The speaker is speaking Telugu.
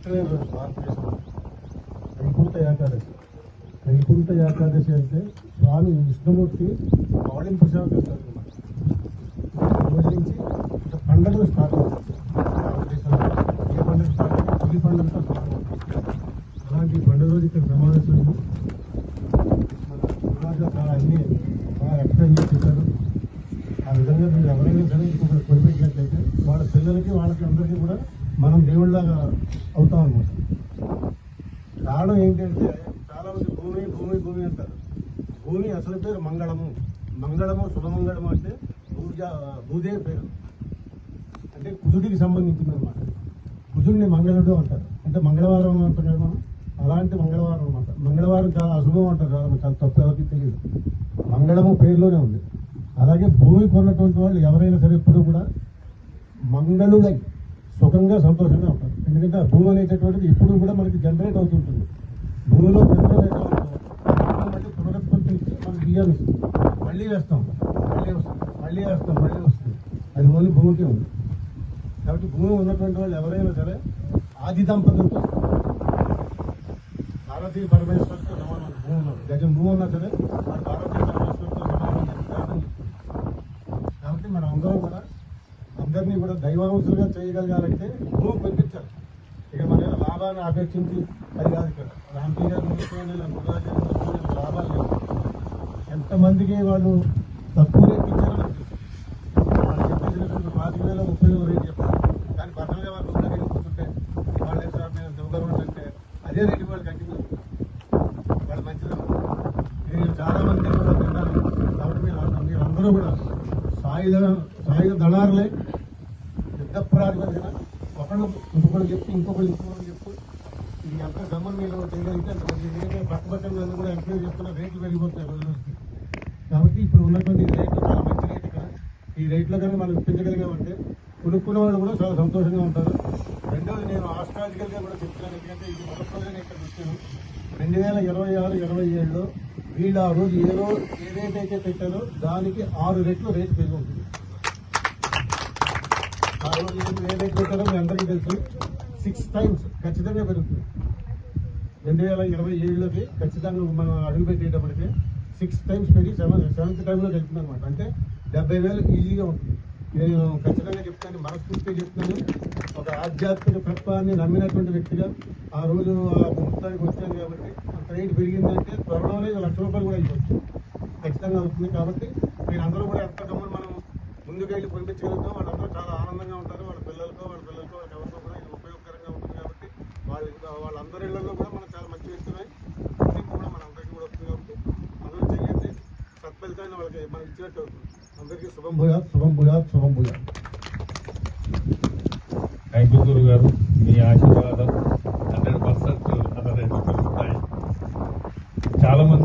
పవిత్రమైన రోజు భారతదేశంలో వైకుంఠ ఏకాదశి. వైకుంఠ ఏకాదశి అంటే స్వామి విష్ణుమూర్తి పవళింపు సేవ చేస్తారు. రోజు నుంచి ఇక పండుగలు స్టార్ట్ అవుతాయి భారతదేశంలో. ఏ పండుగ స్టార్ట్ అవుతుంది? తొలి పండుగతో స్టార్ట్ అవుతుంది. అలాంటి పండుగ రోజు ఇక్కడ సమావేశం మన చాలా అన్ని బాగా ఎక్స్ప్లెయిన్ చేసి చెప్పారు. ఆ విధంగా మీరు ఎవరైనా సరే ఇంకొకరు కొనిపెట్టినట్లయితే వాళ్ళ పిల్లలకి వాళ్ళకి అందరికీ కూడా మనం దేవుళ్ళగా అవుతాం అనమాట. కారణం ఏంటంటే చాలా మంది భూమి భూమి భూమి అంటారు. భూమి అసలు పేరు మంగళము. మంగళము శుభమంగళము అంటే భూదేవి పేరు, అంటే కుజుడికి సంబంధించింది అనమాట. కుజుడిని మంగళుడు అంటారు, అంటే మంగళవారం అంటారు కదా మనం. అలాంటి మంగళవారం అనమాట. మంగళవారం చాలా అశుభం అంటారు కదా, చాలా తప్పు ఎవరికి తెలియదు. మంగళము పేరులోనే ఉంది. అలాగే భూమి కొన్నటువంటి వాళ్ళు ఎవరైనా సరే ఎప్పుడు కూడా మంగళుడై సుఖంగా సంతోషంగా ఉంటారు. ఎందుకంటే ఆ భూమి అనేటటువంటిది ఎప్పుడు కూడా మనకి జనరేట్ అవుతుంటుంది. భూమిలో పెట్రోల్ మళ్ళీ పునరుత్పత్తి మనకి బియ్యం ఇస్తుంది, మళ్ళీ వేస్తాం, మళ్ళీ వస్తుంది, మళ్ళీ వేస్తాం, మళ్ళీ వస్తుంది. అది ఓన్లీ భూమికే ఉంది. కాబట్టి భూమి ఉన్నటువంటి వాళ్ళు ఎవరైనా సరే ఆది దంపతులతో పార్వతీ పరమేశ్వరుతో సమానం. భూమి ఉన్నారు, గజం భూమి ఉన్నా సరే వాడు పార్వతీ పరమేశ్వరుతో సమానం చెప్తారని. కాబట్టి మనం అందరం కూడా అందరినీ కూడా దైవాంశులుగా చేయగలగాలంటే భూమి పంపించాలి. ఇక మన లాభాన్ని అపేక్షించి అది కాదు. ఇక్కడ రాంపీ గారు లాభాలు లేవు. ఎంతమందికి వాళ్ళు తక్కువ రేట్ ఇచ్చారో వాళ్ళు చెప్పేసినప్పుడు 25,000 30,000 రేట్ చెప్పారు. కానీ పర్సనల్గా వాళ్ళు దగ్గర కూర్చుంటే వాళ్ళు ఎంత నేను దివగలరు అంటే అదే రేటు వాళ్ళు కంటిన్యూ వాళ్ళు మంచిది. నేను చాలామంది కూడా విన్నాను. కాబట్టి మీరు అందరూ కూడా సాయుధ దళారులే యుద్ధ ప్రాతిపదికన ఒకళ్ళు ఇంకొకళ్ళు చెప్పి ఇంకొకళ్ళు చెప్పు ఇది ఎంత గమనం మీరు చేయగలిగితే అంత మంది. ఎందుకంటే పక్కపక్కన కూడా ఎంకరేజ్ చేస్తున్న రేట్లు పెరిగిపోతున్నాయి రోజు రోజుకి. కాబట్టి ఇప్పుడు ఉన్నటువంటి రేట్లు చాలా మంచి రేటు. ఇక్కడ ఈ రేట్లో కానీ మనం ఇప్పించగలిగామంటే కొనుక్కున్న వాళ్ళు కూడా చాలా సంతోషంగా ఉంటారు. రెండోది నేను ఆస్ట్రాలజికల్గా కూడా చెప్తున్నాను. ఎందుకంటే ఇది మొదటి ఇక్కడ వచ్చాను 2026-27లో వీళ్ళు ఆ రోజు ఏ రేట్ అయితే పెట్టారో దానికి 6 రెట్లు రేటు పెరిగి ఉంటుంది. ఆ రోజు ఏ రేట్ పెట్టారో మీ అందరికీ తెలుసు. 6 times ఖచ్చితంగా పెరుగుతుంది. 2027లోకి ఖచ్చితంగా మనం అడుగు పెట్టేటప్పటికే 6 times పెరిగి 7th టైంలో వెళ్తుంది అనమాట. అంటే 70,000 ఈజీగా ఉంటుంది. నేను ఖచ్చితంగా చెప్తాను, మనస్ఫూర్తిగా చెప్తున్నాను. ఒక ఆధ్యాత్మిక తత్వాన్ని నమ్మినటువంటి వ్యక్తిగా ఆ రోజు ఆ ముహూర్తానికి వచ్చాను. కాబట్టి అంత రేటు పెరిగిందంటే త్వరలోనే ₹1,00,000 కూడా ఇవ్వచ్చు, ఖచ్చితంగా అవుతుంది. కాబట్టి మీరు అందరూ కూడా ఎంత డబ్బులు మనం ముందుకు వెళ్ళి పంపించగలుగుతాం. వాళ్ళందరూ చాలా ఆనందంగా ఉంటారు. వాళ్ళ పిల్లలతో వాళ్ళకి ఎవరితో కూడా ఇది ఉపయోగకరంగా ఉంటుంది. కాబట్టి వాళ్ళందరి ఇళ్లలో కూడా మనం చాలా మంచి వ్యక్తులై గుర్తింపు కూడా మన అందరికీ కూడా వస్తుంది. కాబట్టి అందరూ చెయ్యండి, సత్ఫలితాన్ని వాళ్ళకి మనం ఇచ్చినట్టు అవుతుంది. అందరికీ శుభం భూయాత్, శుభం భూయాత్, శుభం భూయాత్. థ్యాంక్ యూ గురువు గారు. మీ ఆశీర్వాదం 100% చాలా మంది